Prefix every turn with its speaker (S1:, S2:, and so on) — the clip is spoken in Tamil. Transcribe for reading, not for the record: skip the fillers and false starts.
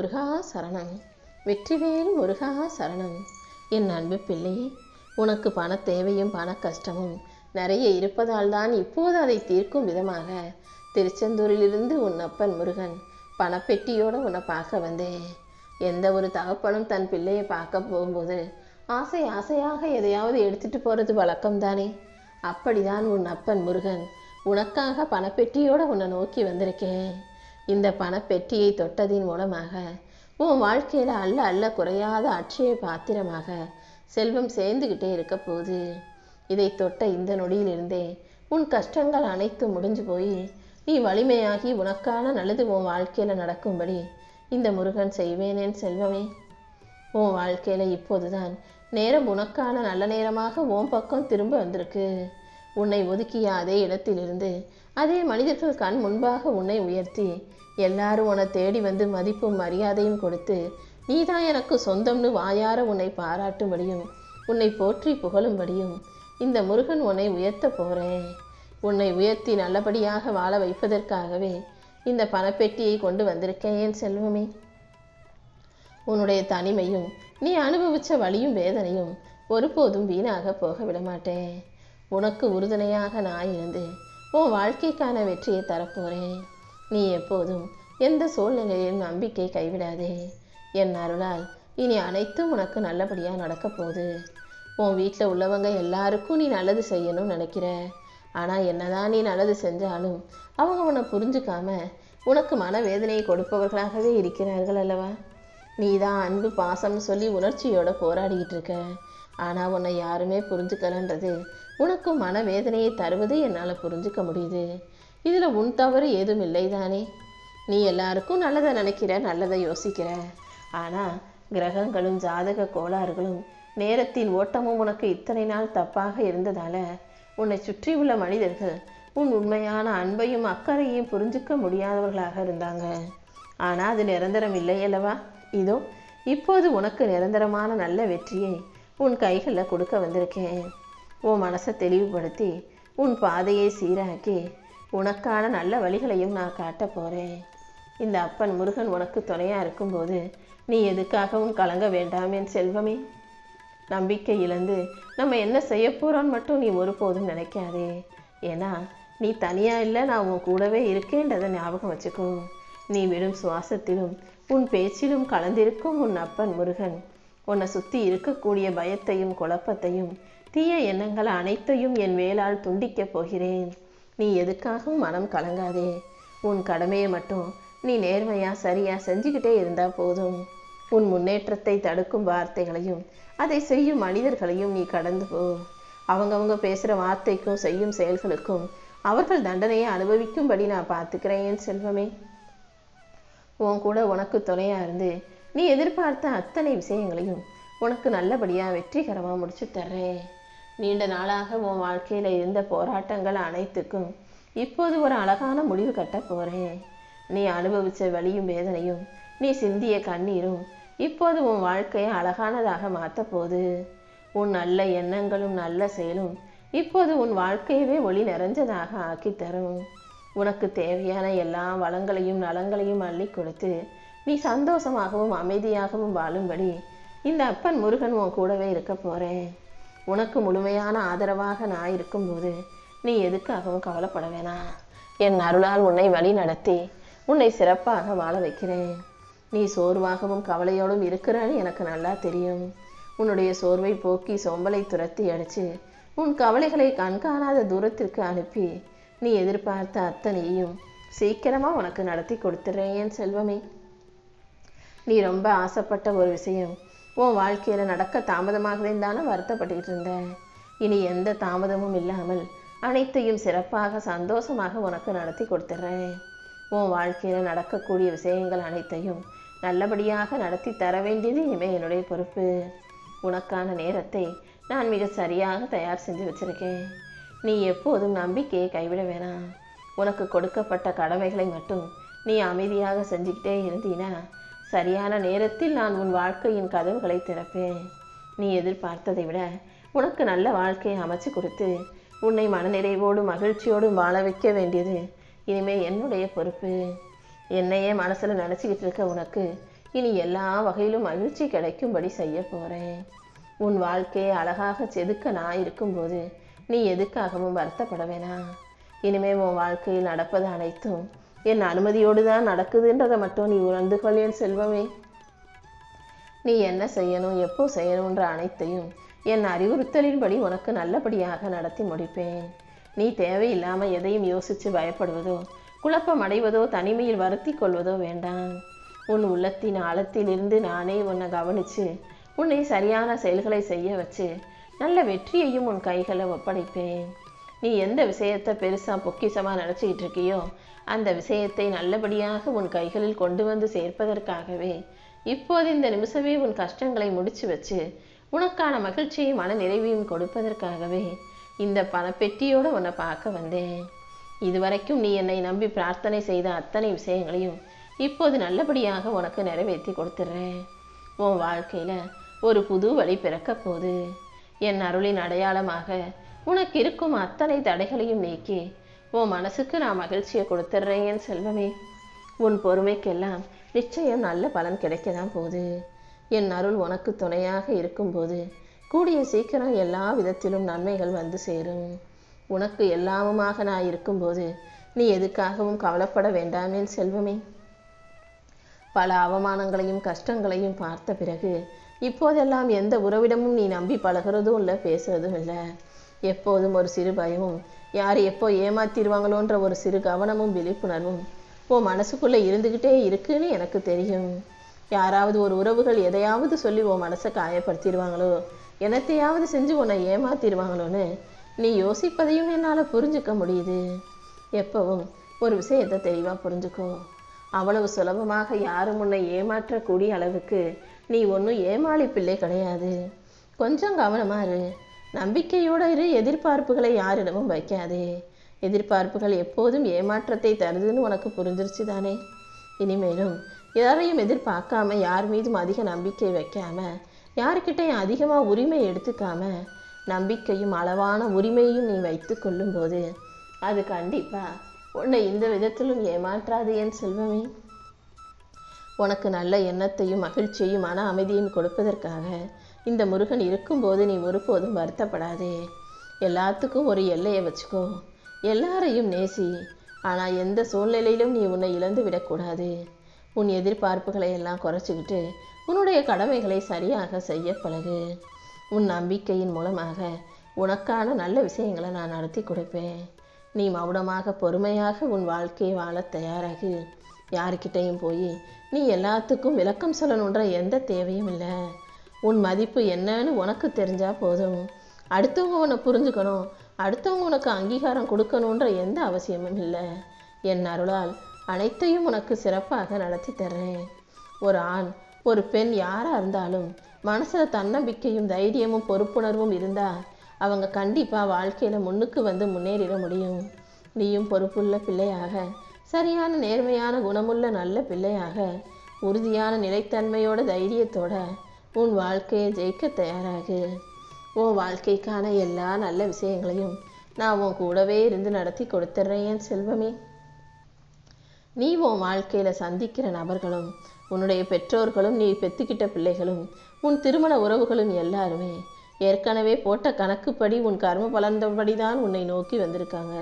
S1: முருகா சரணம். வெற்றிவேல் முருகா சரணம். என் அன்பு பிள்ளையே, உனக்கு பண தேவையும் பண கஷ்டமும் நிறைய இருப்பதால் தான் இப்போது அதை தீர்க்கும் விதமாக திருச்செந்தூரிலிருந்து உன் அப்பன் முருகன் பணப்பெட்டியோடு உன்னை பார்க்க வந்தேன். எந்த ஒரு தகப்பனும் தன் பிள்ளையை பார்க்க போகும்போது ஆசையாக எதையாவது எடுத்துட்டு போகிறது வழக்கம்தானே. அப்படிதான் உன் அப்பன் முருகன் உனக்காக பணப்பெட்டியோடு உன்னை நோக்கி வந்திருக்கேன். இந்த பணப்பெட்டியை தொட்டதின் மூலமாக உன் வாழ்க்கையில் அல்ல அல்ல குறையாத அட்சய பாத்திரமாக செல்வம் சேர்ந்துக்கிட்டே இருக்க போகுது. இதை தொட்ட இந்த நொடியிலிருந்தே உன் கஷ்டங்கள் அனைத்தும் முடிஞ்சு போய் நீ வலிமையாகி உனக்கான நல்லது உன் வாழ்க்கையில் நடக்கும்படி இந்த முருகன் செய்வேனேன் செல்வமே. உன் வாழ்க்கையில் இப்போதுதான் நேரம் உனக்கான நல்ல நேரமாக உன் பக்கம் திரும்ப வந்திருக்கு. உன்னை ஒதுக்கிய அதே இடத்திலிருந்து அதே மனிதர்கள் கண் முன்பாக உன்னை உயர்த்தி எல்லாரும் உன்னை தேடி வந்து மதிப்பும் மரியாதையும் கொடுத்து நீதான் எனக்கு சொந்தம்னு வாயார உன்னை பாராட்டும்படியும் உன்னை போற்றி புகழும்படியும் இந்த முருகன் உன்னை உயர்த்த போகிறேன். உன்னை உயர்த்தி நல்லபடியாக வாழ வைப்பதற்காகவே இந்த பணப்பெட்டியை கொண்டு வந்திருக்கேன் என் செல்வமே. உன்னுடைய தனிமையும் நீ அனுபவித்த வலியும் வேதனையும் ஒருபோதும் வீணாக போக விடமாட்டேன். உனக்கு உறுதுணையாக நான் இருந்து உன் வாழ்க்கைக்கான வெற்றியை தரப்போகிறேன். நீ எப்போதும் எந்த சூழ்நிலையிலும் நம்பிக்கை கைவிடாதே. என் அருளால் இனி அனைத்தும் உனக்கு நல்லபடியாக நடக்க போகுது. உன் வீட்டில் உள்ளவங்க எல்லாருக்கும் நீ நல்லது செய்யணும்னு நினைக்கிற. ஆனால் என்னதான் நீ நல்லது செஞ்சாலும் அவங்க உன்னை புரிஞ்சுக்காம உனக்கு மனவேதனையை கொடுப்பவர்களாகவே இருக்கிறார்கள் அல்லவா. நீ தான் அன்பு பாசம்னு சொல்லி உணர்ச்சியோடு போராடிக்கிட்டு இருக்க. ஆனால் உன்னை யாருமே புரிஞ்சுக்கலன்றது உனக்கு மனவேதனையை தருவது என்னால் புரிஞ்சுக்க முடியுது. இதில் உன் தவறு ஏதும் இல்லை தானே. நீ எல்லாருக்கும் நல்லதை நினைக்கிற, நல்லதை யோசிக்கிற. ஆனால் கிரகங்களும் ஜாதக கோளாறுகளும் நேரத்தின் ஓட்டமும் உனக்கு இத்தனை நாள் தப்பாக இருந்ததால உன்னை சுற்றி உள்ள மனிதர்கள் உன் உண்மையான அன்பையும் அக்கறையையும் புரிஞ்சுக்க முடியாதவர்களாக இருந்தாங்க. ஆனால் அது நிரந்தரம் இல்லை அல்லவா. இதோ இப்போது உனக்கு நிரந்தரமான நல்ல வெற்றியை உன் கைகளில் கொடுக்க வந்திருக்கேன். உன் மனசை தெளிவுபடுத்தி உன் பாதையை சீராக்கி உனக்கான நல்ல வழிகளையும் நான் காட்ட போகிறேன். இந்த அப்பன் முருகன் உனக்கு துணையாக இருக்கும்போது நீ எதுக்காகவும் கலங்க வேண்டாம் என் செல்வமே. நம்பிக்கை இழந்து நம்ம என்ன செய்ய போகிறோன்னு மட்டும் நீ ஒருபோதும் நினைக்காதே. ஏன்னா நீ தனியாக இல்லை, நான் உன் கூடவே இருக்கேன்றதை ஞாபகம் வச்சுக்கோ. நீ விடும் சுவாசத்திலும் உன் பேச்சிலும் கலந்திருக்கும் உன் அப்பன் முருகன் உன்னை சுற்றி இருக்கக்கூடிய பயத்தையும் குழப்பத்தையும் தீய எண்ணங்கள் அனைத்தையும் என் வேளால் துண்டிக்கப் போகிறேன். நீ எதுக்காகவும் மனம் கலங்காதே. உன் கடமையை மட்டும் நீ நேர்மையாக சரியாக செஞ்சுக்கிட்டே இருந்தால் போதும். உன் முன்னேற்றத்தை தடுக்கும் வார்த்தைகளையும் அதை செய்யும் மனிதர்களையும் நீ கடந்து போ. அவங்கவுங்க பேசுகிற வார்த்தைக்கும் செய்யும் செயல்களுக்கும் அவர்கள் தண்டனையை அனுபவிக்கும்படி நான் பார்த்துக்கிறேன் என் செல்வமே. உன் கூட உனக்கு துணையாக இருந்து நீ எதிர்பார்த்த அத்தனை விஷயங்களையும் உனக்கு நல்லபடியாக வெற்றிகரமாக முடிச்சு தர்றேன். நீண்ட நாளாக உன் வாழ்க்கையில் இருந்த போராட்டங்கள் அனைத்துக்கும் இப்போது ஒரு அழகான முடிவு கட்ட போகிறேன். நீ அனுபவித்த வலியும் வேதனையும் நீ சிந்திய கண்ணீரும் இப்போது உன் வாழ்க்கையை அழகானதாக மாற்ற போகுது. உன் நல்ல எண்ணங்களும் நல்ல செயலும் இப்போது உன் வாழ்க்கையவே ஒளி நிறைஞ்சதாக ஆக்கித்தரும். உனக்கு தேவையான எல்லா வளங்களையும் நலங்களையும் அள்ளி கொடுத்து நீ சந்தோஷமாகவும் அமைதியாகவும் வாழும்படி இந்த அப்பன் முருகன் உன் கூடவே இருக்க போகிறேன். உனக்கு முழுமையான ஆதரவாக நான் இருக்கும்போது நீ எதுக்காகவும் கவலைப்பட வேணாம். என் அருளால் உன்னை வழி நடத்தி உன்னை சிறப்பாக வாழ வைக்கிறேன். நீ சோர்வாகவும் கவலையோடும் இருக்கிறான்னு எனக்கு நல்லா தெரியும். உன்னுடைய சோர்வை போக்கி சோம்பலை துரத்தி அடித்து உன் கவலைகளை கண்காணாத தூரத்திற்கு அனுப்பி நீ எதிர்பார்த்த அத்தனையும் சீக்கிரமாக உனக்கு நடத்தி கொடுத்துட்றேன் என் செல்வமே. நீ ரொம்ப ஆசைப்பட்ட ஒரு விஷயம் உன் வாழ்க்கையில் நடக்க தாமதமாகவேன் தானே வருத்தப்பட்டுக்கிட்டு இருந்த. இனி எந்த தாமதமும் இல்லாமல் அனைத்தையும் சிறப்பாக சந்தோஷமாக உனக்கு நடத்தி கொடுத்துட்றேன். உன் வாழ்க்கையில் நடக்கக்கூடிய விஷயங்கள் அனைத்தையும் நல்லபடியாக நடத்தி தர வேண்டியது இனிமேல் என்னுடைய பொறுப்பு. உனக்கான நேரத்தை நான் மிக சரியாக தயார் செஞ்சு வச்சுருக்கேன். நீ எப்போதும் நம்பிக்கையை கைவிட வேணாம். உனக்கு கொடுக்கப்பட்ட கடமைகளை மட்டும் நீ அமைதியாக செஞ்சுக்கிட்டே இருந்தீனா சரியான நேரத்தில் நான் உன் வாழ்க்கையின் கதவுகளை திறப்பேன். நீ எதிர்பார்த்ததை விட உனக்கு நல்ல வாழ்க்கையை அமைச்சு கொடுத்து உன்னை மனநிறைவோடும் மகிழ்ச்சியோடும் வாழ வைக்க வேண்டியது இனிமேல் என்னுடைய பொறுப்பு. என்னையே மனசில் நினச்சிக்கிட்டு இருக்க உனக்கு இனி எல்லா வகையிலும் மகிழ்ச்சி கிடைக்கும்படி செய்ய போகிறேன். உன் வாழ்க்கையை அழகாக செதுக்க நான் இருக்கும்போது நீ எதுக்காகவும் வருத்தப்பட வேணாம். இனிமே உன் வாழ்க்கையில் நடப்பது அனைத்தும் என் அனுமதியோடு தான் நடக்குதுன்றதை மட்டும் நீ உணர்ந்து கொள் என் செல்வமே. நீ என்ன செய்யணும், எப்போ செய்யணுன்ற அனைத்தையும் என் அறிவுறுத்தலின்படி உனக்கு நல்லபடியாக நடத்தி முடிப்பேன். நீ தேவையில்லாமல் எதையும் யோசித்து பயப்படுவதோ குழப்பம் அடைவதோ தனிமையில் வருத்தி கொள்வதோ வேண்டாம். உன் உள்ளத்தின் ஆழத்திலிருந்து நானே உன்னை கவனித்து உன்னை சரியான செயல்களை செய்ய வச்சு நல்ல வெற்றியையும் உன் கைகளை ஒப்படைப்பேன். நீ எந்த விஷயத்தை பெருசாக பொக்கிஷமாக நினச்சிக்கிட்டு இருக்கியோ அந்த விஷயத்தை நல்லபடியாக உன் கைகளில் கொண்டு வந்து சேர்ப்பதற்காகவே இப்போது இந்த நிமிஷமே உன் கஷ்டங்களை முடிச்சு வச்சு உனக்கான மகிழ்ச்சியும் மன நிறைவையும் கொடுப்பதற்காகவே இந்த பணப்பெட்டியோடு உன்னை பார்க்க வந்தேன். இதுவரைக்கும் நீ என்னை நம்பி பிரார்த்தனை செய்த அத்தனை விஷயங்களையும் இப்போது நல்லபடியாக உனக்கு நிறைவேற்றி கொடுத்துட்றேன். உன் வாழ்க்கையில் ஒரு புது வழி பிறக்க போகுது. என் அருளின் அடையாளமாக உனக்கு இருக்கும் அத்தனை தடைகளையும் நீக்கி உன் மனசுக்கு நான் மகிழ்ச்சியை கொடுத்துட்றேன் என் செல்வமே. உன் பொறுமைக்கெல்லாம் நிச்சயம் நல்ல பலன் கிடைக்க தான் போகுது. என் அருள் உனக்கு துணையாக இருக்கும்போது கூடிய சீக்கிரம் எல்லா விதத்திலும் நன்மைகள் வந்து சேரும். உனக்கு எல்லாமுமாக நான் இருக்கும்போது நீ எதுக்காகவும் கவலைப்பட வேண்டாம் என் செல்வமே. பல அவமானங்களையும் கஷ்டங்களையும் பார்த்த பிறகு இப்போதெல்லாம் எந்த உறவிடமும் நீ நம்பி பழகிறதும் இல்லை, பேசுறதும் இல்லை. எப்போதும் ஒரு சிறு பயமும் யார் எப்போ ஏமாத்திடுவாங்களோன்ற ஒரு சிறு கவனமும் விழிப்புணர்வும் உன் மனசுக்குள்ளே இருந்துக்கிட்டே இருக்குன்னு எனக்கு தெரியும். யாராவது ஒரு உறவுகள் எதையாவது சொல்லி உன் மனசை காயப்படுத்திடுவாங்களோ, என்னத்தையாவது செஞ்சு உன்னை ஏமாத்திடுவாங்களோன்னு நீ யோசிப்பதையும் என்னால் புரிஞ்சுக்க முடியுது. எப்பவும் ஒரு விஷயத்தை தெளிவாக புரிஞ்சுக்கோ. அவ்வளவு சுலபமாக யாரும் உன்னை ஏமாற்றக்கூடிய அளவுக்கு நீ ஒன்றும் ஏமாளி பிள்ளை கிடையாது. கொஞ்சம் கவனமாக இரு, நம்பிக்கையோடு இரு. எதிர்பார்ப்புகளை யாரிடமும் வைக்காதே. எதிர்பார்ப்புகள் எப்போதும் ஏமாற்றத்தை தருதுன்னு உனக்கு புரிஞ்சிருச்சு தானே. இனிமேலும் யாரையும் எதிர்பார்க்காம யார் மீதும் அதிக நம்பிக்கை வைக்காம யாருக்கிட்டையும் அதிகமாக உரிமை எடுத்துக்காம நம்பிக்கையும் அளவான உரிமையும் நீ வைத்து கொள்ளும்போது அது கண்டிப்பாக உன்னை இந்த விதத்திலும் ஏமாற்றாது என் செல்வமே. உனக்கு நல்ல எண்ணத்தையும் மகிழ்ச்சியையும் மன அமைதியும் கொடுப்பதற்காக இந்த முருகன் இருக்கும்போது நீ ஒருபோதும் வருத்தப்படாதே. எல்லாத்துக்கும் ஒரு எல்லையை வச்சுக்கோ. எல்லாரையும் நேசி. ஆனால் எந்த சூழ்நிலையிலும் நீ உன்னை இழந்து விடக்கூடாது. உன் எதிர்பார்ப்புகளை எல்லாம் குறைச்சிக்கிட்டு உன்னுடைய கடமைகளை சரியாக செய்ய பழகு. உன் நம்பிக்கையின் மூலமாக உனக்கான நல்ல விஷயங்களை நான் நடத்தி கொடுப்பேன். நீ மௌனமாக பொறுமையாக உன் வாழ்க்கையை வாழ தயாராகு. யாருக்கிட்டையும் போய் நீ எல்லாத்துக்கும் விளக்கம் சொல்லணுன்ற எந்த தேவையும் இல்லை. உன் மதிப்பு என்னன்னு உனக்கு தெரிஞ்சால் போதும். அடுத்தவங்க உன்னை புரிஞ்சுக்கணும், அடுத்தவங்க உனக்கு அங்கீகாரம் கொடுக்கணுன்ற எந்த அவசியமும் இல்லை. என் அருளால் அனைத்தையும் உனக்கு சிறப்பாக நடத்தி தர்றேன். ஒரு ஆண் ஒரு பெண் யாராக இருந்தாலும் மனசில் தன்னம்பிக்கையும் தைரியமும் பொறுப்புணர்வும் இருந்தால் அவங்க கண்டிப்பாக வாழ்க்கையில் முன்னுக்கு வந்து முன்னேறிட முடியும். நீயும் பொறுப்புள்ள பிள்ளையாக, சரியான நேர்மையான குணமுள்ள நல்ல பிள்ளையாக, உறுதியான நிலைத்தன்மையோட தைரியத்தோட உன் வாழ்க்கையை ஜெயிக்க தயாராகு. உன் வாழ்க்கைக்கான எல்லா நல்ல விஷயங்களையும் நான் உன் கூடவே இருந்து நடத்தி கொடுத்துட்றேன் என் செல்வமே. நீ உன் வாழ்க்கையில் சந்திக்கிற நபர்களும் உன்னுடைய பெற்றோர்களும் நீ பெற்றுக்கிட்ட பிள்ளைகளும் உன் திருமண உறவுகளும் எல்லாருமே ஏற்கனவே போட்ட கணக்குப்படி உன் கர்ம பலந்தபடி தான் உன்னை நோக்கி வந்திருக்காங்க.